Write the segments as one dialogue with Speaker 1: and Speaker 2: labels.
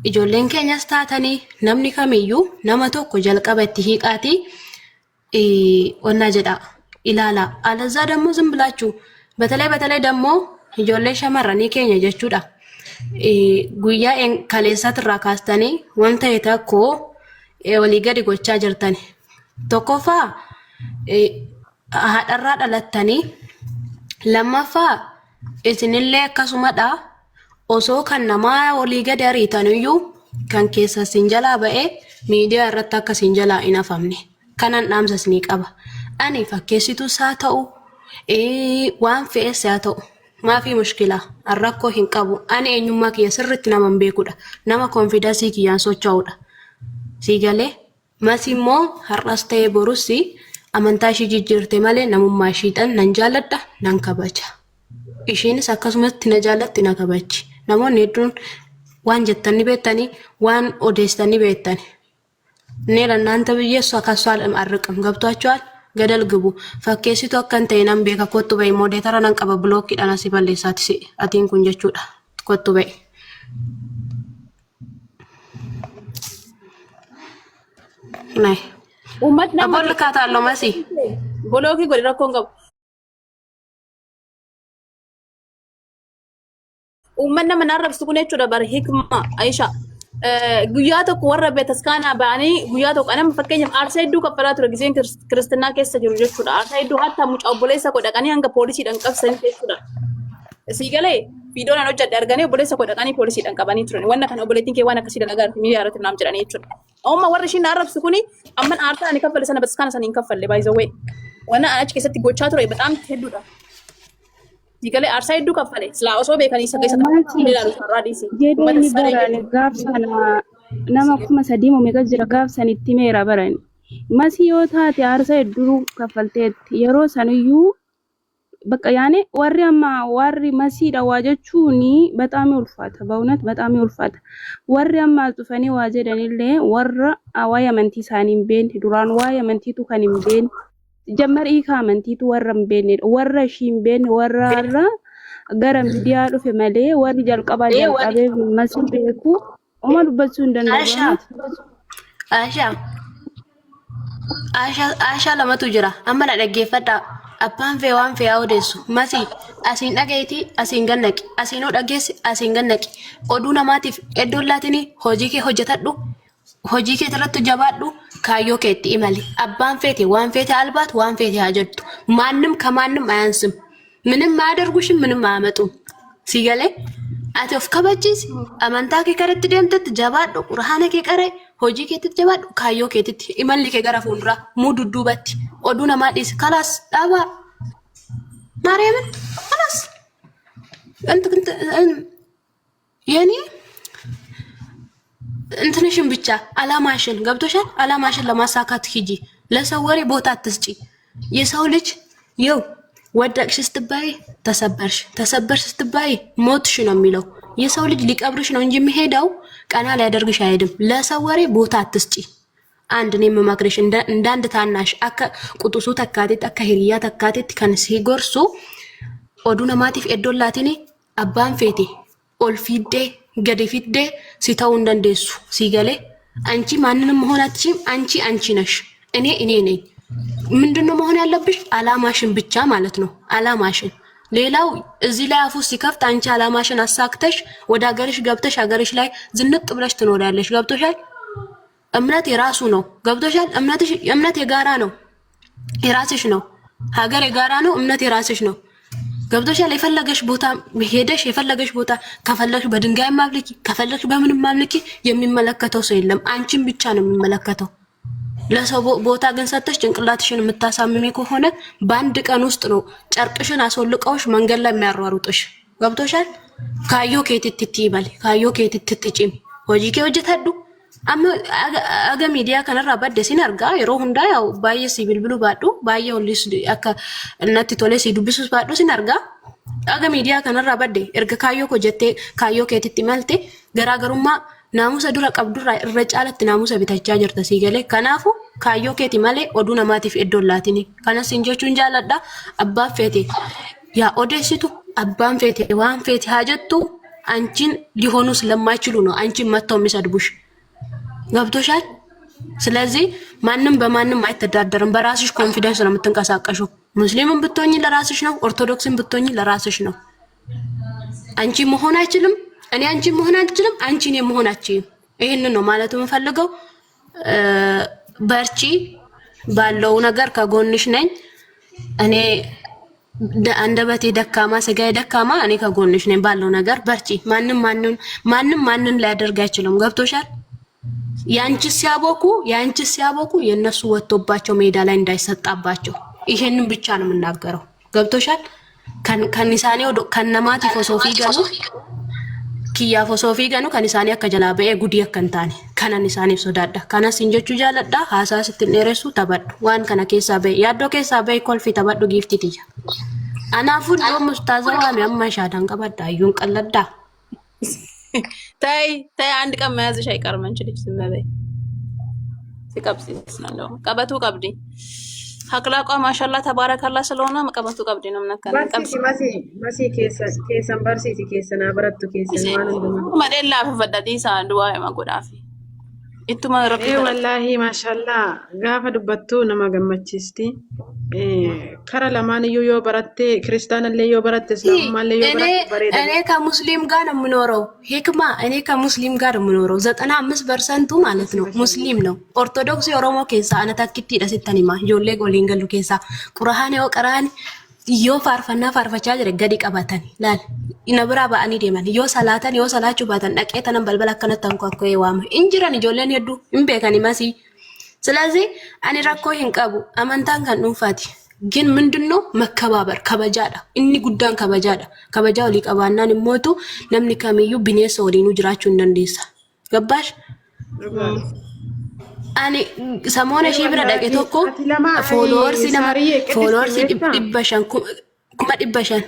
Speaker 1: ijoolleen keenyas taatanii namni kamiyyuu nama tokko jalqaba itti hiiqaatii onnaa jedha ilaala. Alazaa dammoo ዝም ብላችሁ በተለይ ደግሞ ijoollee shamarranii keenya jechuudha. Guyyaa kaleessatirraa kaastanii wanta tokko walii gadi gochaa jirtani. Tokkoffaa haadharraa dhalattanii lammaffaa isinillee akkasumadha osoo kan namaa walii gadi ariitaniyyuu kan keessa sin jalaa ba'ee miidiyaa irratti akka sin jalaa hin hafamne kanan dhaamsa isinii qaba. Ani fakkeessitus haa ta'u waan fe'es haa ta'u maafi mushkila rakkoo hin qabu. Ani eenyummaa kiyya sirriitti nama beekudha. Nama konfidansii kiyyaan socho'udha. Siigalee mas immoo har'as ta'ee borus amantaa ishii jijjiirte malee namummaa ishiidhaan nan jaalladha nan kabaja. Ishiinis akkasumatti na jaallatti na kabaji. Namoonni hedduun waan jettanii beektanii waan odeessanii beektani. Neela naanta biyyeessu akkasumaan arqam ገብቷቸዋል ገደል ግቡ. fakkeessitu akka hin ta'e nan beeka kottu ba'i moodeetara nan qaba bilookiidhaan asii balleessaati atiin kun jechuudha kottu ba'i. Nay.
Speaker 2: Uummat nama
Speaker 1: Abboon likkaataa alloo masii.
Speaker 2: Bilookii godhe rakkoon qabu. Uummat nama narrabsu kun jechuudha bara hikma Aisha. Guyyaa tokko warra beetaskaanaa ba'anii guyyaa tokko nama fakkeenyaaf aarsaa hedduu kaffalaa ture giseen kiristinnaa keessa jiru jechuudha. Aarsaa hedduu hatta mucaa obboleessa koo dhaqanii hanga poolisiidhaan qabsanii jechuudha. Siigalee viidiyoon an hojjedhe arganii obboleessa koo dhaqanii poolisiidhaan qabanii turan. Wanna kana obboleettiin kee waan akkasii dalagaa miidiyaa irratti naam jedhanii jechuudha. Amma warri ishiin arrabsu kuni amman aarsaa ani kaffalle sana beetaskaana sana hin kaffalle by the way. Wanna achi keessatti gochaa ture bataam hedduudha. Jikale aarsaa hedduu kaffale silaa osoo beekanii isa keessatti ilaalu sarara dhiisi.
Speaker 3: Jedhanii barani gaaf sana nama 3,000 meeqa jira gaaf sanitti meera barani. Masii yoo taate aarsaa hedduu kaffalteetti yeroo saniyyuu bakka yaane warri masiidha waa jechuuni በጣም ulfaata በእውነት በጣም ulfaata. Warri amma dhufanii waa jedhanillee warra waa'ee amantii isaanii hin beekne duraan waa'ee amantiitu kan hin beekne. Jammarii kaamantiitu warra hin beekne warra ishii hin beekne warra gara miidiyaa dhufe malee warri jalqabee masii beeku uma dubbachuu hin danda'u.
Speaker 1: Aishaa lamatu jira. Amma na dhaggeeffadha. Abbaan fee waan fe'aa odeessu. Masii asiin dhagayeeti asiin gannaqi. Asiinuu dhageessi asiin gannaqi. Oduu namaatiif iddoon laatini hojii kee hojjetadhu. Hojii kee irratti jabaadhu. Kaayyoo keetti imali. Abbaan feete waan feete albaat waan feete haa jettu. Maannim kamaannim ayansim. ምንም አያደርጉሽም ምንም አያመጡም። ሲገለ አቲ ኦፍ ከበጂስ አመንታ ከከረት ደምተት ጀባዶ ቁርሃነ ከቀረ ሆጂ ከት ጀባዶ ካዮ ከት ኢማሊ ከገራ ፉንድራ ሙዱዱ በት ኦዱና ማዲስ ካላስ ዳባ ማርያምን ካላስ እንት የኔ እንትንሽን ብቻ አላማሽን ገብቶሻል። አላማሽን ለማሳካት ሂጂ። ለሰው ወሬ ቦታ አትስጪ። የሰው ልጅ ይው ወደቅሽ ስትባይ ተሰበርሽ ስትባይ ሞትሽ ነው የሚለው። የሰው ልጅ ሊቀብርሽ ነው እንጂ የሚሄደው ቀና ሊያደርግሽ አይሄድም። ለሰው ወሬ ቦታ አትስጪ። አንድ ነው የምመክርሽ እንዳንድ ታናሽ ቁጡሱ ተካቴት አካሂሪያ ተካቴት ከንሲ ጎርሱ ኦዱና ማቲፍ ኤዶላቲኒ አባን ፌቴ ኦልፊዴ ገደፊዴ ሲታው እንደንደሱ ሲገሌ አንቺ ማንንም መሆን አትችይም። አንቺ ነሽ። እኔ ነኝ። ምንድነው መሆን ያለብሽ? አላማሽን ብቻ ማለት ነው። አላማሽን ሌላው እዚህ ላይ አፉ ሲከፍት አንቺ አላማሽን አሳክተሽ ወደ ሀገርሽ ገብተሽ ሀገርሽ ላይ ዝንጥ ብለሽ ትኖሪያለሽ። ገብቶሻል? እምነት የራሱ ነው። ገብቶሻል? እምነት የጋራ ነው። የራስሽ ነው። ሀገር የጋራ ነው። እምነት የራስሽ ነው። ገብቶሻል? የፈለገሽ ቦታ ሄደሽ የፈለገሽ ቦታ ከፈለግሽ በድንጋይ ማምልኪ ከፈለግሽ በምንም ማምልኪ የሚመለከተው ሰው የለም። አንቺን ብቻ ነው የሚመለከተው። ለሰው ቦታ ግን ሰጥተሽ ጭንቅላትሽን የምታሳምሚ ከሆነ በአንድ ቀን ውስጥ ነው ጨርቅሽን አስወልቀውሽ መንገድ ላይ የሚያሯሩጥሽ። ገብቶሻል? ካዮ ከትትቲ ይበል ካዮ ከትትቲጪም ሆጂ ከወጀታዱ አገ ሚዲያ ከነራ ባደ ሲነርጋ የሮ ሁንዳ ያው ባየ ሲብልብሉ ባዱ ባየ ሁሊስ አከ እናት ቶሌ ሲዱብሱስ ባዱ ሲነርጋ አገ ሚዲያ ከነራ ባደ እርገ ካዮ ኮጀቴ ካዮ ከትቲ መልቴ ገራገሩማ ናሙሰ ዱራ ቀብዱራ ረጫለት ናሙሰ ቢታቻ ጀርተ ሲገለ ከናፉ ካዮ ከቲ ማለ ኦዱ ነማቲፍ ኤዶላቲኒ ከነስ እንጆቹን ጃለዳ አባ ፌቴ ያ ኦዴሲቱ አባን ፌቴ ዋን ፌቴ ሀጀቱ አንቺን ሊሆኑ ስለማይችሉ ነው አንቺን መተው የሚሰድቡሽ። ገብቶሻል? ስለዚህ ማንም በማንም አይተዳደርም። በራስሽ ኮንፊደንስ ነው የምትንቀሳቀሽው። ሙስሊምን ብትሆኚ ለራስሽ ነው፣ ኦርቶዶክስን ብትሆኚ ለራስሽ ነው። አንቺ መሆን አይችልም፣ እኔ አንቺ መሆን አይችልም፣ አንቺ እኔ መሆን አትችይም። ይሄንን ነው ማለት የምፈልገው። በርቺ፣ ባለው ነገር ከጎንሽ ነኝ። እኔ አንደበቴ ደካማ፣ ስጋዬ ደካማ፣ እኔ ከጎንሽ ነኝ ባለው ነገር በርቺ። ማንም ሊያደርግ አይችልም። ገብቶሻል? ያንቺ ሲያቦኩ የነሱ ወጥቶባቸው ሜዳ ላይ እንዳይሰጣባቸው ይሄንን ብቻ ነው የምናገረው። ገብቶሻል? ከኒሳኔ ወዶ ከነማቲ ፎሶፊ ገኑ ኪያ ፎሶፊ ገኑ ከኒሳኔ አከጀላ በኤ ጉዲ አከንታኔ ከነ ኒሳኔ ሶዳዳ ከነ ሲንጀቹ ጃለዳ ሃሳ ስትነረሱ ተበዱ ዋን ከነ ኬሳ በ ያዶ ኬሳ በ ኮልፊ ተበዱ ጊፍቲ ትያ አናፉ ዶ ሙስታዛዋ ሚያማሻዳን ቀበዳ አዩን ቀለዳ
Speaker 2: ታይ አንድ ቀን መያዝሽ አይቀርም። አንቺ ልጅ ዝም በይ። ሲቀብስ ነው ቀበቱ ቀብዲ አክላቋ ማሻአላ ተባረከላ ስለሆነ መቀበቱ ቀብዲ ነው ምናከና ቀብስ
Speaker 4: ማሲ ኬሰን በርሲቲ ኬሰና በረቱ ኬሰን ማን እንደማ
Speaker 2: መደላ ፈፈዳዲ ሳንዱዋ ማጎዳፊ ኢቱማ ረቢ
Speaker 4: ወላሂ ማሻአላ ጋፋ ዱበቱ ነማ ገመቺስቲ ከረ ለማን ዩ በረቴ ክርስቲያን ለዩ በረቴ እስላም ለዩ በረቴ
Speaker 1: እኔ ከሙስሊም ጋር ነው የምኖረው። ሂክማ እኔ ከሙስሊም ጋር ነው የምኖረው። 95% ማለት ነው ሙስሊም ነው። ኦርቶዶክስ ኦሮሞ ኬሳ አነታክቲ ደስተኒማ ጆሌ ጎሊንገሉ ኬሳ ቁርአን ወቀራን ዮ ፋርፈና ፋርፈቻ ጀረ ገዲ ቀባተን ላል ይነብራ ባአኒ ደማን ዮ ሰላቹ ባተን ደቄተን በልበላ ከነተን ኮኮ ይዋም እንጅራን ጆሌን ይዱ እምበከኒ ማሲ ስለዚህ እኔ ራኮ ይንቀቡ አመንታን ከንፋቲ ግን ምንድነው መከባበር ከበጃዳ እኒ ጉዳን ከበጃው ሊቀባናን ሞቱ ለምን ከመዩ ቢኔስ ወዲኑ ጅራቹ እንደንደሳ ገባሽ አኔ ሰሞነ ሺብራ ደቄቶኮ ፎሎወርስ ዲበሻን ኩማ ዲበሻን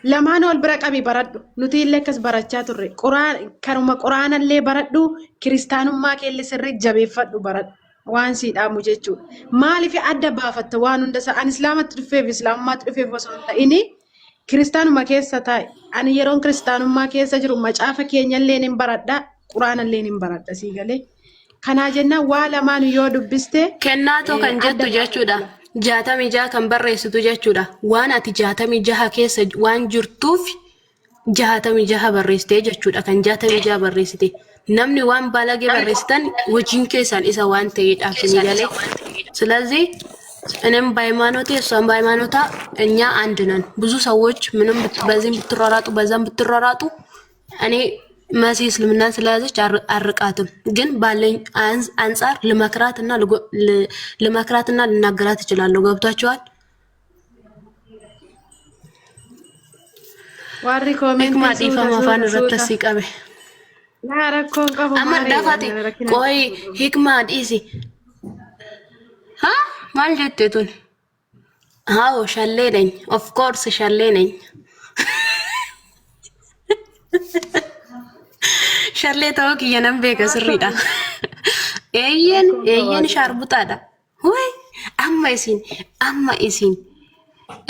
Speaker 4: ለማን ወል ብረቀቢ በረዱ ኑቲ ለከስ በረቻ ቱሬ ቁርአን ከሩማ ቁርአን ለለ በረዱ ክርስቲያኑማ ከለ ስር ጀቤፈዱ በረዱ ዋን ሲዳሙ ጀቹ ማሊፊ አደባፈተ ዋኑ እንደሰ አን እስላማት ድፌፍ እስላማት ድፌፍ ወሰንታ እኔ ክርስቲያኑማ ከሰታ አን የሮን ክርስቲያኑማ ከሰ ጅሩ መጫፈ ከኘለኔን በረዳ ቁርአን ለኔን በረዳ ሲገለ ከናጀና ዋለማን ይወዱብስቴ
Speaker 1: ከናቶ ከንጀቱ ጀቹዳ jaatami jaha kan barreessitu jechuudha. Waan ati jaatami jaha keessa waan jirtuuf jaatami jaha barreessite jechuudha. Kan jaatami jaha barreessite namni waan balagee barreessitan wajjin keessan isa waan ta'eedhaaf ni galee. ስለዚህ እኔም በሃይማኖቴ እሷም በሃይማኖታ እኛ አንድ ነን። ብዙ ሰዎች ምንም በዚህም ብትሯሯጡ በዛም ብትሯሯጡ እኔ መሲ እስልምናን ስለያዘች አርቃትም ግን ባለኝ አንፃር ልመክራትና ልናገራት እችላለሁ። ገብቷቸዋል?
Speaker 4: ዋሪ ኮሜንት
Speaker 1: ማዲፋ ማፋን ረተሲ ቀበ
Speaker 4: ናረኮን ቀበ
Speaker 1: አማዳፋቲ ቆይ ሂክማ ዲሲ ማን ጀቴቱን አዎ ሸሌ ነኝ። ኦፍ ኮርስ ሸሌ ነኝ። ሸሌ ተወክ የነምቤ ከስሪዳ ኤየን ሻርቡጣዳ ወይ አማ ኢሲን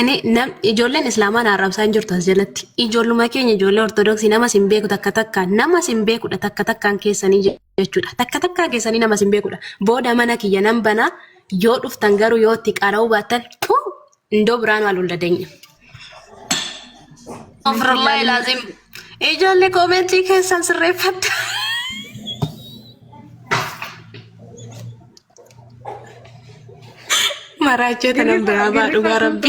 Speaker 1: እኔ ነም ኢጆለን እስላማን አራብሳን ጅርቱ አጀለቲ ኢጆሉ ማኬኝ ኢጆለ ኦርቶዶክስ ነማ ሲምቤኩ ተከተካ ነማ ሲምቤኩ ተከተካን ከሰኒ ጀቹዳ ተከተካ ከሰኒ ነማ ሲምቤኩ ቦዳ መነክ የነምበና ዮ ዱፍተን ገሩ ዮ ቲቃራው ባተል እንዶ ብራን አልወለደኝ አፍረላይ ላዚም ኢጆሌ ኮሜንት ከሰን ስሬፈት ማራቸ ተነብራ ባዱ ጋረቢ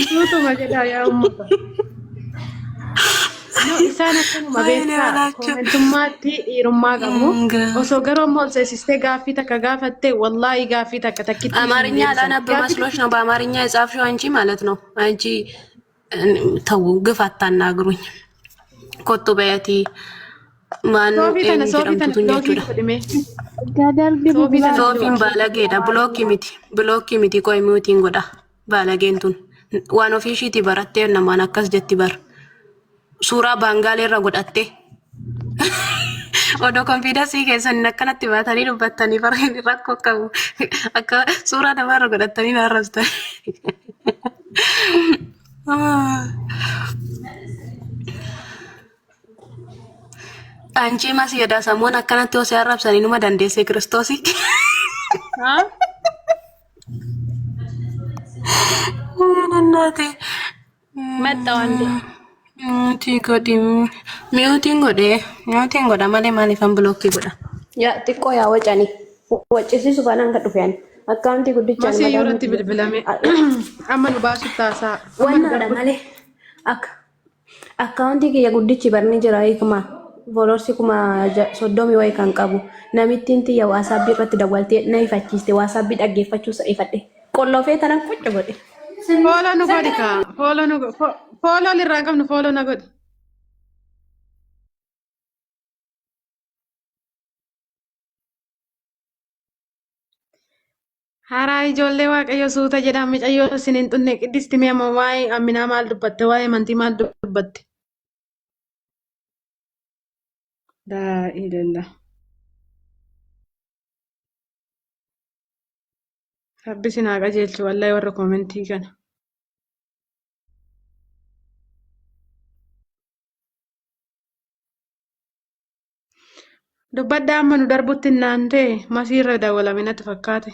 Speaker 4: ኢሳና ከኑ ማቤታ ኮሜንቱማቲ ኢሩማ ቀሙ ኦሶ ገሮ ሞልሰ ሲስቴ ጋፊ ተከጋፈቴ ወላሂ ጋፊ ተከተኪት
Speaker 1: አማርኛ አላነብ መስሎሽ ነው በአማርኛ የጻፍሽው አንቺ ማለት ነው። አንቺ ተው ግፍ አታናግሩኝ። ኮቱ በያቲ ማን ሶፊን ባለጌዳ ብሎኪ ሚቲ ቆይ ሚውቲን ጎዳ ባለጌንቱን ዋን ኦፊሺቲ በረቴ ነማን አከስ ጀቲ በር ሱራ ባንጋሌራ ጎዳቴ ኦዶ ኮንፊደንስ ከሰን ነከነቲ ባታኒ ዱበታኒ ፈረን ረኮ ከቡ አካ ሱራ ነማረ ጎዳታኒ ናረስተ አንቺ ማስየዳ ሰሞን አከናት ወሰ ያራብሰኒ ኑማ ዳንዴሴ ክርስቶሲ እናቴ
Speaker 2: መጣው አንዴ
Speaker 1: ቲኮዲ ሚውቲን ጎዳ ማሌ ማሌ ፈን ብሎክ ይጎዳ
Speaker 5: ያ ጥቆ ያ ወጫኒ ወጭሲ ሱባናን ከዱፈያን አካውንቲ ጉድቻ
Speaker 4: ማሲ ዩረቲ ብልብላሜ አመኑ ባሱ ታሳ
Speaker 5: ወናዳ ማሌ አካውንቲ ኪያ ጉድቺ በርኒ ጅራ ይክማ ፎሎርሲ ኩማ ሶዶሚ ወይ ካን ቀቡ ነሚቲንቲ ያ ዋሳቢ ረት ደወልቴ ናይ ፈቺስቴ ዋሳቢ ዳጌፈቹ ሰይፈዴ ቆሎፌ ተነን ቁጭ ጎዴ
Speaker 4: ፎሎ ኑ ጎዲካ ፎሎ ሊራቀም ኑ ፎሎ ነጎድ Haraa ijoollee waaqayyo suuta jedhama mucayyoo isiniin xunne qiddisti mi'ama waa'ee amminaa maal dubbatte waa'ee amantii maal dubbatte. Laa ilaallah. Rabbi sinaa qajeelchu wallahi warra koomentii kana. Dubbadda amma nu darbutti naan ta'e masiirra dawwalame natti fakkaate.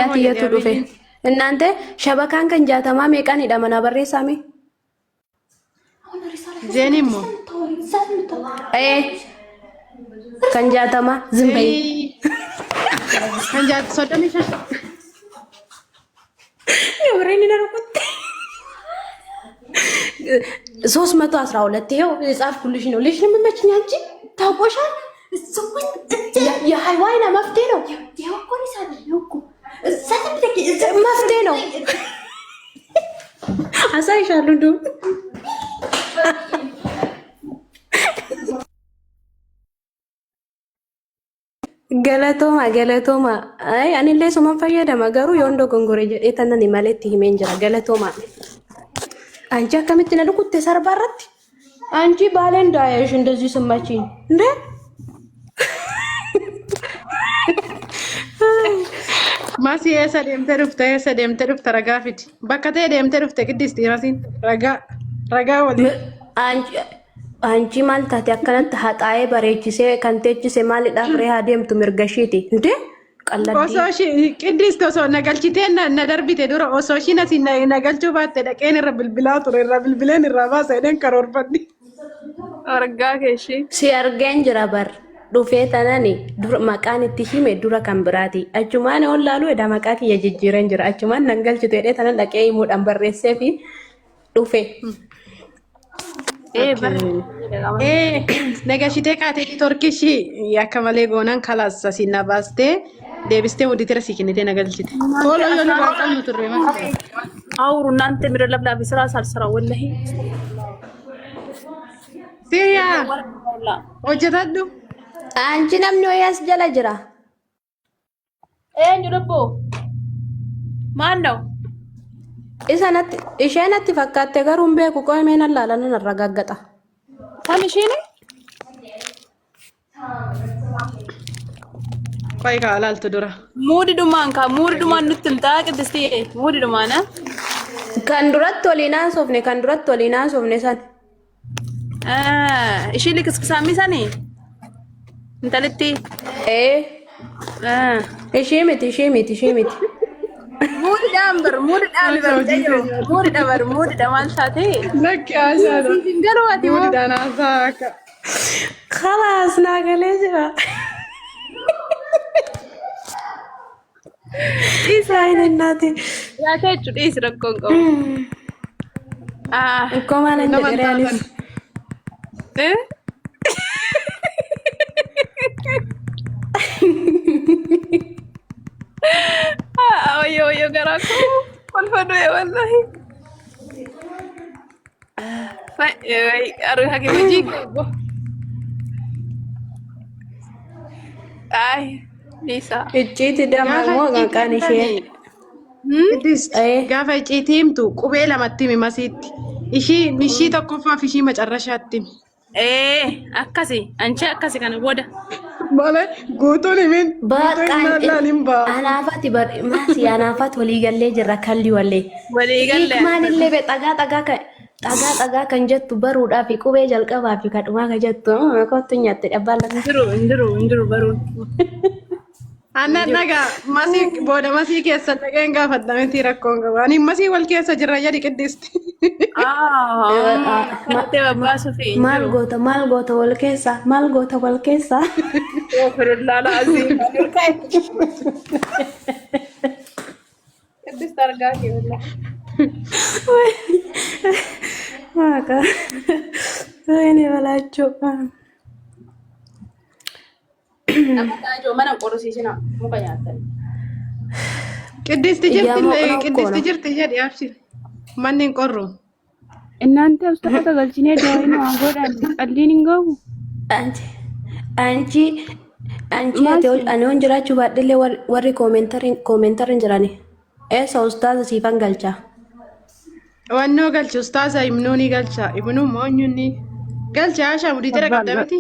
Speaker 5: ያትየቱ ዱፌ እናንተ ሸበካን ከን ጃተማ ሜቃን ሄዳመና በሬሳሜ
Speaker 4: ዜኒሞ
Speaker 5: ከን ጃተማ ዝም በይ
Speaker 4: ከን ጃት ሶደሚሻ
Speaker 5: የብሬን ነርኩት 312 ይሄው የጻፍኩልሽ ነው ልጅ ለምመችኝ አንቺ ታውቆሻል የሃይዋና መፍትሄ ነው የወቆሪሳ ነው መፍትሄ ነው አሳይሻለሁ እንደው ገለቶማ አይ አኔ ላይ ሶማን ፈየደ ማገሩ የወንዶ ጎንጎሬ የተነን ማለት ይሄን ጀራ ገለቶማ አንቺ አከምት ነልኩት ተሰርባረት አንቺ ባለ እንዳያሽ እንደዚህ ስማችኝ እንዴ
Speaker 4: Masi esa deemte dhufte ragaa fidi. Bakka ta'e deemte dhufte qiddisti masiin ragaa waliin.
Speaker 5: አንቺ ማልታት ያከነት ሀጣዬ በሬችሴ ከንቴችሴ ማልዳፍ ሬሃ ደምቱ ምርገሽቲ እንዴ ቀለዲ
Speaker 4: ኦሶሺ ቅድስት ኦሶ ነገልቺቴ ነደርቢቴ ዱሮ ኦሶሺ ነሲ ነገልቹ ባተ ደቀን ረብልብላ ቱረ ረብልብለን ረባ ሰደን ከሮርፈዲ
Speaker 2: አርጋ ከሺ
Speaker 5: ሲያርገን ጅራበር ዱፌ ተነኒ ዱር ማቃን ትሂሜ ዱራ ከምብራቲ አቹማን ወላሉ እዳ ማቃኪ የጅጅረን ጅራ አቹማን ነገልቺቴ ደ ተነን ደቀይ ሙዳን በሬሴፊ ዱፌ
Speaker 4: negashite kaatee torkishi akka malee goonan kalaasa sinna baaste deebiste muditira sikinite nagalchite ቶሎ yoonu baaqan turre ma
Speaker 2: አውሩ እናንተ ምረለብላ ቢስራ ሳልሰራ ወላሂ
Speaker 4: ሲያ hojjetadhu
Speaker 5: አንቺ namni ወያስ ጀላ ጅራ
Speaker 2: ኤንጁ ደቦ ማን ነው
Speaker 5: ኢሳናት ኢሸናት ፈካተ ገሩም ቤኩ ቆይ ሜና ላላና ነረጋገጣ
Speaker 2: ታንሺኒ
Speaker 4: ቆይ ካላልቱ ዱራ
Speaker 2: ሙዲ ዱማን ንትምጣ ቅድስቲ ሙዲ ዱማና
Speaker 5: ከንዱረት ቶሊና ሶፍኔ ሳን
Speaker 2: እሺ ልክስክሳሚ ሳኒ እንተልቲ
Speaker 5: እሺ ሜቲ
Speaker 2: ሙዲ ዳምበር ሙዲ ዳልበር ሙዲ ዳማንሳቴ
Speaker 4: ለክ ያሻለ
Speaker 2: ሲንገሩዋቲ
Speaker 4: ሙዲ ዳና ሳካ
Speaker 5: خلاص ናገለጅራ ኢሳይን እናቴ
Speaker 2: ያከቹ ዲስ ረኮንቆ
Speaker 5: እኮ ማለት እንደገሪያሊስ
Speaker 2: yo garaku kolfado ya wallahi fa aru hage muji ay lisa
Speaker 5: እጪት ደማሞ ጋቃንሽ
Speaker 4: ቅድስት gaafa iciitii himtu qubee lamatti himi masiitti ishii mishii tokkoffaa fi ishii macarrashaatti himi
Speaker 2: akkasi anchi akkasi kana boda
Speaker 4: malee guutuun himin guutuun himnaan hin ba'a.
Speaker 5: anaafati maasii anaafati walii gallee jirra kalli wallee.
Speaker 2: Walii galle.
Speaker 5: Maalillee be xagaa kan jettu baruudhaa fi qubee jalqabaa fi kadhumaa kan jettu kottu nyaatte dhabbaa lafa.
Speaker 2: Indiru baruun.
Speaker 4: Annan dhagaa masii booda masii keessa dhageen gaafatamatii rakkoon qaba. Ani masii wal keessa jirra jedhi qiddisti.
Speaker 2: Mattee babbaasu fi
Speaker 5: Maal goota wal keessa maal goota wal keessa.
Speaker 2: yoo firullaala asii kan Qiddisti argaa keessa.
Speaker 5: Maka. Ini balacho.
Speaker 2: Nama taajoo mana qorrisiisina muka nyaatan.
Speaker 4: Qiddisti jirti jedhi absi. Manni hin qorru.
Speaker 3: እናንተ ውስጣታ ገልጭኔ ዳይ ነው አጎዳን ቀሊን እንገቡ
Speaker 5: አንቺ አኔውን ጅራችሁ ባደለ ወሪ ኮሜንተርን ጅራኒ ኤሳ ኡስታዝ ሲፈን ገልቻ
Speaker 4: Wannoo galcha ustaaza himnuuni galcha ibnu moonyunni galcha ashaa mudii tara qabdamiti.